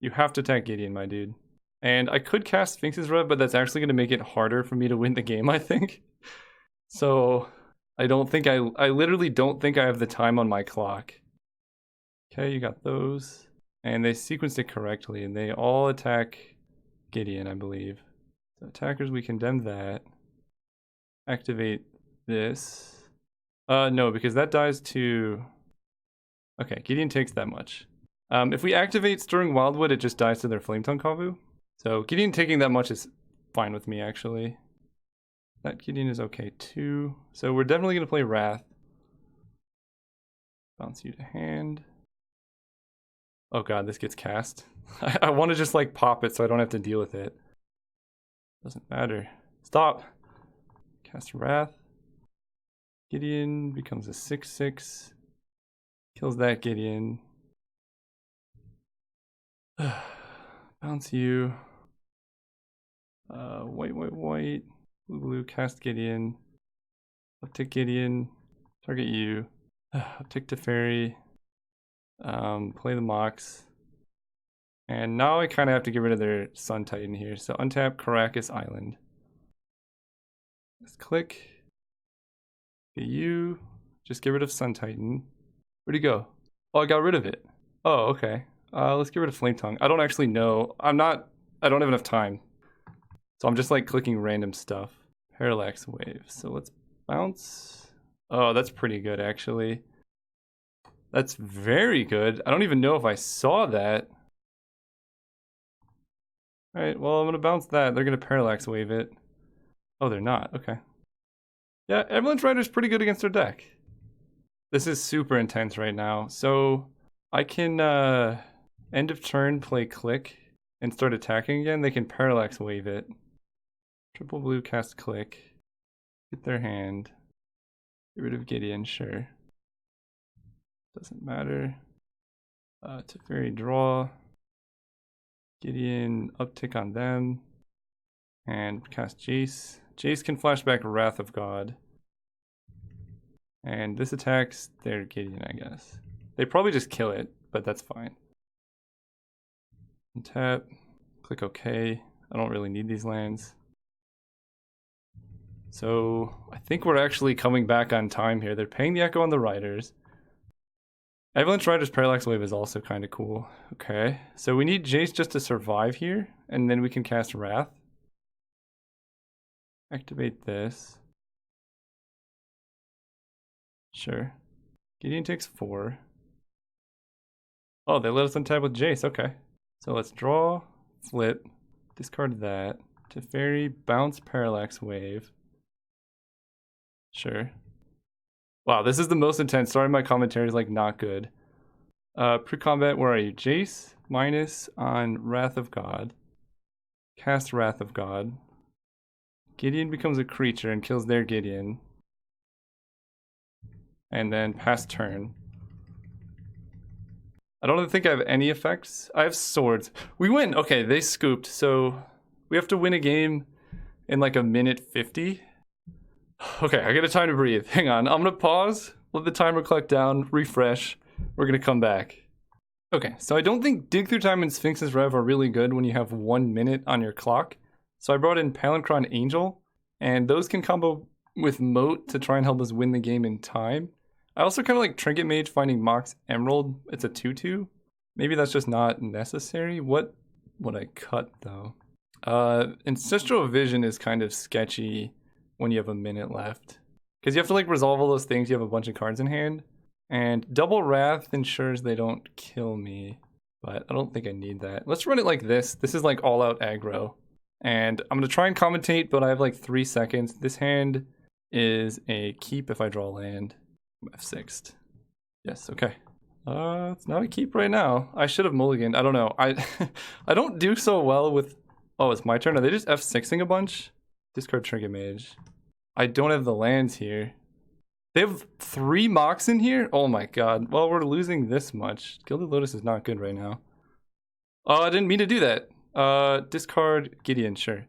You have to attack Gideon, my dude. And I could cast Sphinx's Rev, but that's actually going to make it harder for me to win the game, I think. So I don't think I literally don't think I have the time on my clock. Okay, you got those. And they sequenced it correctly, and they all attack Gideon, I believe. So attackers, we condemn that. Activate this. No, because that dies to... Okay, Gideon takes that much. If we activate Stirring Wildwood, it just dies to their Flametongue Kavu. So Gideon taking that much is fine with me, actually. That Gideon is okay, too. So we're definitely going to play Wrath. Bounce you to hand. Oh god, this gets cast. I want to just like pop it so I don't have to deal with it. Doesn't matter. Stop! Cast Wrath. Gideon becomes a 6/6. Kills that Gideon. Bounce you. White, blue, blue, cast Gideon. Uptick Gideon. Target you. Uptick to Fairy. Play the Mox. And now I kind of have to get rid of their Sun Titan here. So untap Caracas Island. Let's click. Get you. Just get rid of Sun Titan. Where'd he go? Oh, I got rid of it. Oh, okay. Let's get rid of Flametongue. I don't actually know. I don't have enough time. So I'm just like clicking random stuff. Parallax Wave. So let's bounce. Oh, that's pretty good actually. That's very good. I don't even know if I saw that. Alright, well, I'm gonna bounce that. They're gonna Parallax Wave it. Oh, they're not. Okay. Yeah, Avalanche Rider's pretty good against their deck. This is super intense right now. So I can end of turn play click and start attacking again. They can Parallax Wave it. Triple blue, cast click. Get their hand. Get rid of Gideon, sure. Doesn't matter. Teferi draw. Gideon uptick on them. And cast Jace. Jace can flashback Wrath of God. And this attacks their Gideon, I guess. They probably just kill it, but that's fine. Untap. Click OK. I don't really need these lands. So I think we're actually coming back on time here. They're paying the Echo on the Riders. Avalanche Riders Parallax Wave is also kind of cool. Okay, so we need Jace just to survive here, and then we can cast Wrath. Activate this. Sure. Gideon takes 4. Oh, they let us untap with Jace, okay. So let's draw, flip, discard that. Teferi, bounce Parallax Wave. Sure. Wow, this is the most intense. Sorry, my commentary is like not good. Pre-combat, where are you? Jace, minus on Wrath of God. Cast Wrath of God. Gideon becomes a creature and kills their Gideon. And then pass turn. I don't think I have any effects. I have swords. We win! Okay, they scooped, so we have to win a game in like a minute 50. Okay, I got time to breathe. Hang on, I'm gonna pause, let the timer collect down, refresh. We're gonna come back. Okay, so I don't think Dig Through Time and Sphinx's Rev are really good when you have 1 minute on your clock. So I brought in Palinchron Angel, and those can combo with Moat to try and help us win the game in time. I also kind of like Trinket Mage finding Mox Emerald. It's a 2/2. Maybe that's just not necessary. What would I cut though? Ancestral Vision is kind of sketchy when you have a minute left. Because you have to like resolve all those things, you have a bunch of cards in hand. And Double Wrath ensures they don't kill me. But I don't think I need that. Let's run it like this. This is like all out aggro. And I'm going to try and commentate, but I have like 3 seconds. This hand is a keep if I draw land. F6'd. Yes, okay. It's not a keep right now. I should have mulliganed. I don't know. I don't do so well with... Oh, it's my turn. Are they just F6ing a bunch? Discard Trinket Mage. I don't have the lands here. They have 3 Mox in here? Oh my god. Well, we're losing this much. Gilded Lotus is not good right now. Oh, I didn't mean to do that. Discard Gideon, sure.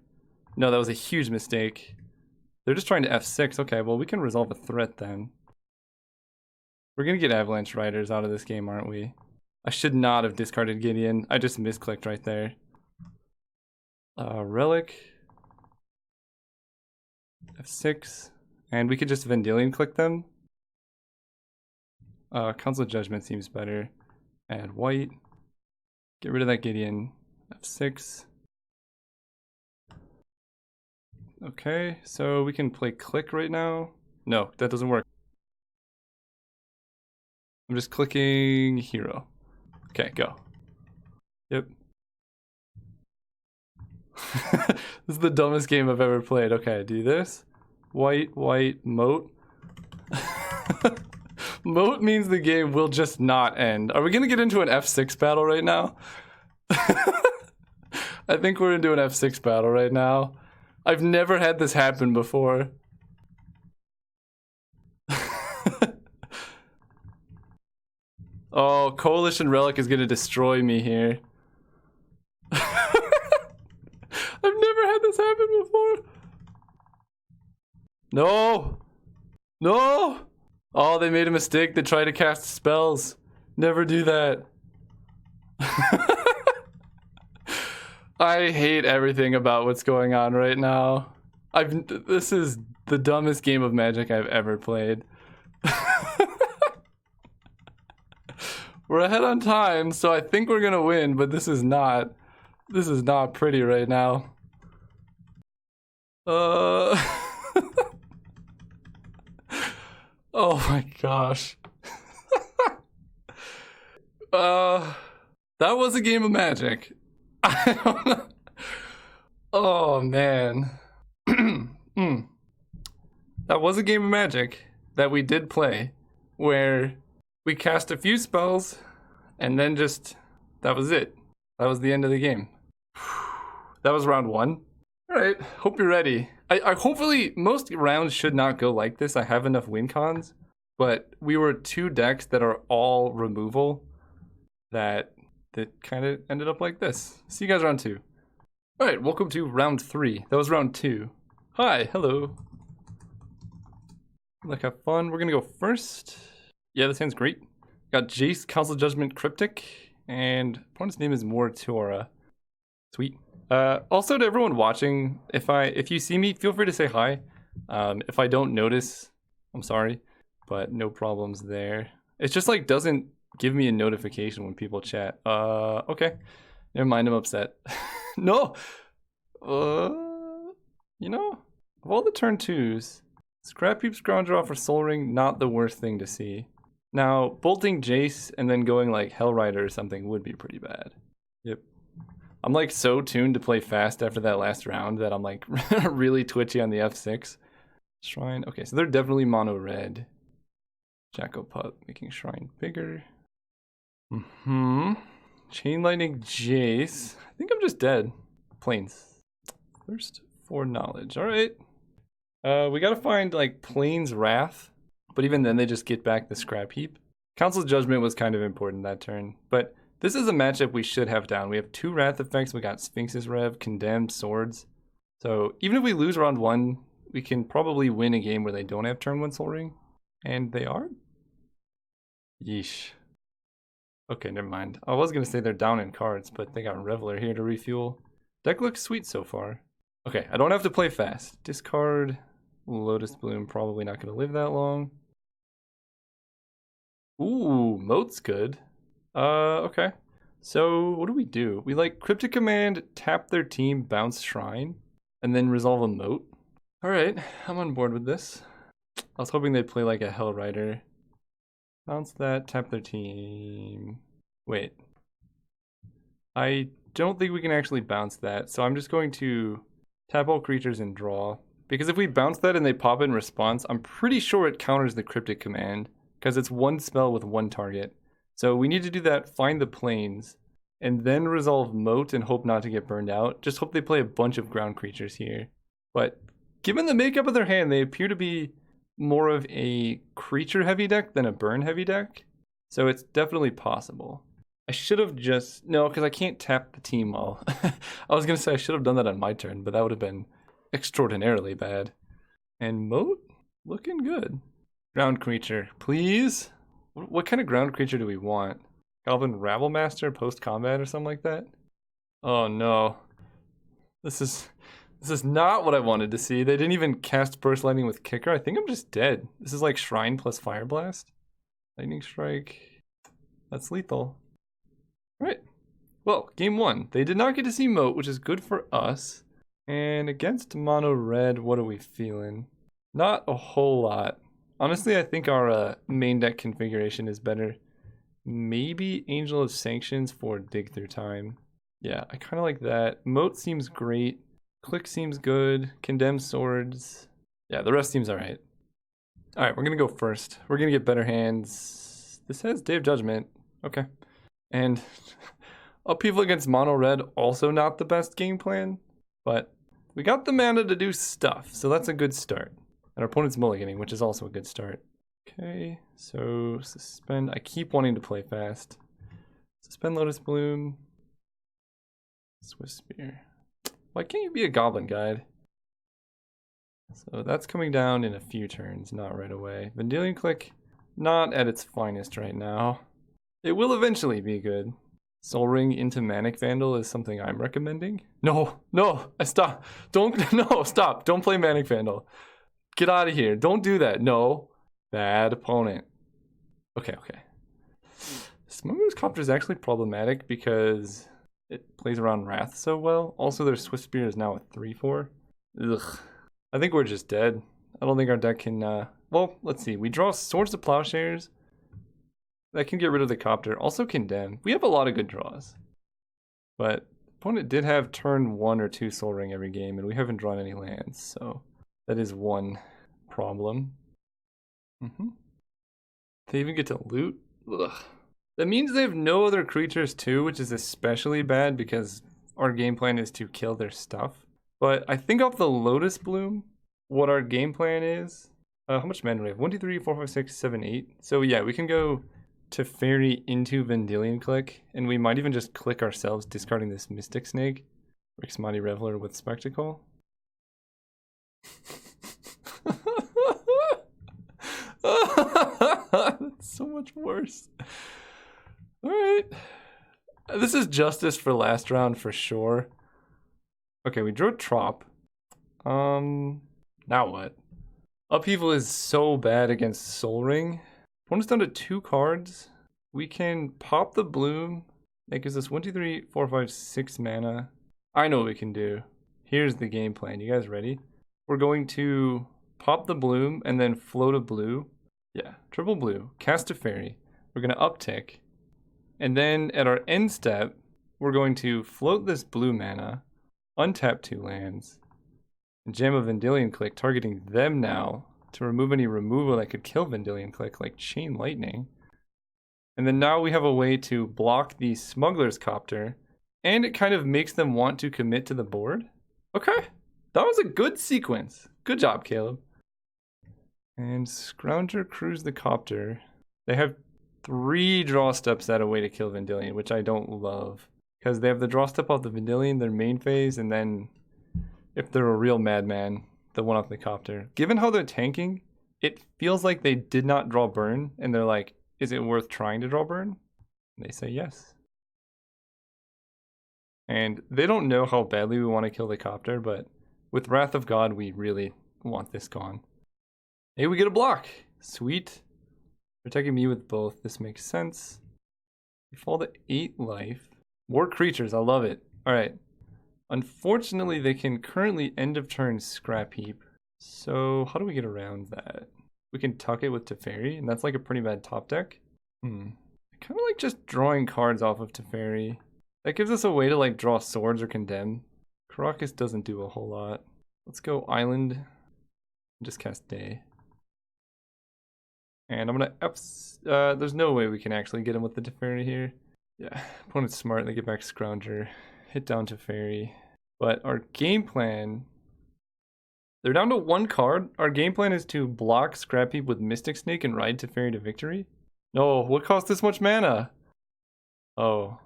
No, that was a huge mistake. They're just trying to F6. Okay, well, we can resolve a threat then. We're gonna get Avalanche Riders out of this game, aren't we? I should not have discarded Gideon. I just misclicked right there. Relic. F6. And we could just Vendilion click them. Council Judgment seems better. Add white. Get rid of that Gideon. F6. Okay, so we can play click right now. No, that doesn't work. I'm just clicking hero. Okay, go. Yep. This is the dumbest game I've ever played. Okay, do this. White, white, moat. Moat means the game will just not end. Are we gonna get into an F6 battle right now? I think we're into an F6 battle right now. I've never had this happen before. Oh, Coalition Relic is gonna destroy me here. I've never had this happen before. No! No! Oh, they made a mistake. They tried to cast spells. Never do that. I hate everything about what's going on right now. This is the dumbest game of Magic I've ever played. We're ahead on time, so I think we're gonna win, but this is not pretty right now. Oh my gosh. That was a game of Magic. I don't know. Oh man. That was a game of Magic that we did play where we cast a few spells and then that was it. That was the end of the game. That was round 1. All right, hope you're ready. I hopefully most rounds should not go like this. I have enough win cons, but we were 2 decks that are all removal that kind of ended up like this. See you guys round 2. All right, welcome to round 3. That was round 2. Hi, hello. Like, have fun. We're gonna go first. Yeah, this hand's great. Got Jace, Council Judgment, Cryptic, and opponent's name is Moratora. Sweet. Also to everyone watching, if you see me, feel free to say hi. If I don't notice, I'm sorry, but no problems there. It's just like doesn't give me a notification when people chat. Okay. Never mind, I'm upset. No! You know, of all the turn 2s, Scrap Heap, Ground Draw for Soul Ring, not the worst thing to see. Now, bolting Jace and then going like Hell Rider or something would be pretty bad. Yep. I'm like so tuned to play fast after that last round that I'm like really twitchy on the F6. Shrine, okay, so they're definitely mono red. Jacko Pup making Shrine bigger. Chain Lightning Jace. I think I'm just dead. Plains. Thirst for knowledge. Alright. We gotta find like Plains Wrath. But even then they just get back the Scrap Heap. Council's Judgment was kind of important that turn. But this is a matchup we should have down. We have 2 Wrath effects. We got Sphinx's Rev, Condemned, Swords. So even if we lose round 1, we can probably win a game where they don't have turn 1 Soul Ring. And they are? Yeesh. Okay, never mind. I was gonna say they're down in cards, but they got Reveler here to refuel. Deck looks sweet so far. Okay, I don't have to play fast. Discard Lotus Bloom, probably not gonna live that long. Ooh, Moat's good. Okay. So what do? We like Cryptic Command, tap their team, bounce Shrine, and then resolve a Moat. Alright, I'm on board with this. I was hoping they'd play like a Hell Rider. Bounce that, tap their team. Wait. I don't think we can actually bounce that, so I'm just going to tap all creatures and draw. Because if we bounce that and they pop in response, I'm pretty sure it counters the Cryptic Command, because it's 1 spell with 1 target. So we need to do that, find the plains, and then resolve Moat and hope not to get burned out. Just hope they play a bunch of ground creatures here. But given the makeup of their hand, they appear to be more of a creature-heavy deck than a burn-heavy deck. So it's definitely possible. I should have no, because I can't tap the team all. I was going to say I should have done that on my turn, but that would have been extraordinarily bad. And Moat? Looking good. Ground creature, please? What kind of ground creature do we want? Goblin Rabblemaster post-combat or something like that? Oh no. This This is not what I wanted to see. They didn't even cast Burst Lightning with Kicker. I think I'm just dead. This is like Shrine plus Fire Blast. Lightning Strike. That's lethal. All right. Well, game one. They did not get to see Moat, which is good for us. And against Mono Red, what are we feeling? Not a whole lot. Honestly, I think our main deck configuration is better. Maybe Angel of Sanctions for Dig Through Time. Yeah, I kind of like that. Moat seems great. Click seems good. Condemn Swords. Yeah, the rest seems alright. Alright, we're going to go first. We're going to get better hands. This has Day of Judgment. Okay. And Upheaval against Mono Red, also not the best game plan. But we got the mana to do stuff, so that's a good start. And our opponent's mulliganing, which is also a good start. Okay, so suspend. I keep wanting to play fast. Suspend Lotus Bloom. Swift Spear. Why can't you be a Goblin Guide? So that's coming down in a few turns, not right away. Vendilion Click, not at its finest right now. It will eventually be good. Soul Ring into Manic Vandal is something I'm recommending. No, I stop. Stop. Don't play Manic Vandal. Get out of here. Don't do that. No. Bad opponent. Okay. Smuggler's Copter is actually problematic because it plays around Wrath so well. Also, their Swift Spear is now a 3/4. Ugh. I think we're just dead. I don't think our deck can, well, let's see. We draw Swords to Plowshares. That can get rid of the Copter. Also Condemn. We have a lot of good draws. But opponent did have turn 1 or 2 Soul Ring every game, and we haven't drawn any lands, so that is one problem. They even get to loot? Ugh. That means they have no other creatures too, which is especially bad because our game plan is to kill their stuff. But I think off the Lotus Bloom, what our game plan is, how much mana do we have? 1, 2, 3, 4, 5, 6, 7, 8. So yeah, we can go to Fairy into Vendilion Click, and we might even just click ourselves, discarding this Mystic Snake. Rixmati Reveler with Spectacle. That's so much worse. Alright. This is justice for last round for sure. Okay, we drew a Trop. Now what? Upheaval is so bad against Soul Ring. Opponent's down to 2 cards. We can pop the Bloom. That gives us 1, 2, 3, 4, 5, 6 mana. I know what we can do. Here's the game plan. You guys ready? We're going to pop the Bloom and then float a blue. Yeah, triple blue. Cast a Fairy. We're going to uptick. And then at our end step, we're going to float this blue mana, untap 2 lands, and jam a Vendilion Click, targeting them now to remove any removal that could kill Vendilion Click, like Chain Lightning. And then now we have a way to block the Smuggler's Copter, and it kind of makes them want to commit to the board. Okay, that was a good sequence. Good job, Caleb. And Scrounger Cruise the Copter. They have 3 draw steps out of way to kill Vendilion, which I don't love. Because they have the draw step off the Vendilion, their main phase, and then if they're a real madman, the one off the Copter. Given how they're tanking, it feels like they did not draw burn, and they're like, is it worth trying to draw burn? And they say yes. And they don't know how badly we want to kill the Copter, but with Wrath of God, we really want this gone. Hey, we get a block. Sweet. Protecting me with both. This makes sense. We fall to 8 life. More creatures. I love it. All right. Unfortunately, they can currently end of turn Scrap Heap. So how do we get around that? We can tuck it with Teferi, and that's like a pretty bad top deck. I kind of like just drawing cards off of Teferi. That gives us a way to like draw swords or condemn. Caracas doesn't do a whole lot. Let's go Island and just cast Day. And I'm gonna there's no way we can actually get him with the Teferi here. Yeah, opponent's smart. They get back Scrounger, hit down Teferi. But our game plan, they're down to 1 card. Our game plan is to block Scrap Heap with Mystic Snake and ride Teferi to victory. No, what cost this much mana? Oh,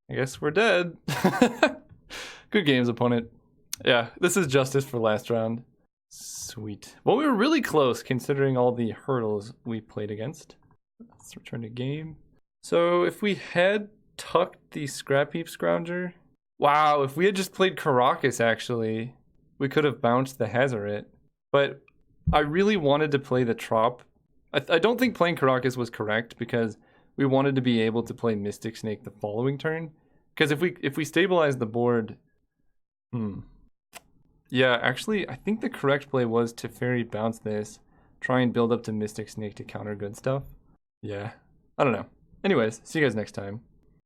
I guess we're dead. Good games, opponent. Yeah, this is justice for last round. Sweet. Well, we were really close considering all the hurdles we played against. Let's return to game. So if we had tucked the Scrap Heap Scrounger, Wow, if we had just played Caracas, actually, we could have bounced the Hazoret. But I really wanted to play the Trop. I don't think playing Caracas was correct because we wanted to be able to play Mystic Snake the following turn. Because if we stabilize the board, yeah, actually, I think the correct play was to Fairy bounce this, try and build up to Mystic Snake to counter good stuff. Yeah, I don't know. Anyways, see you guys next time.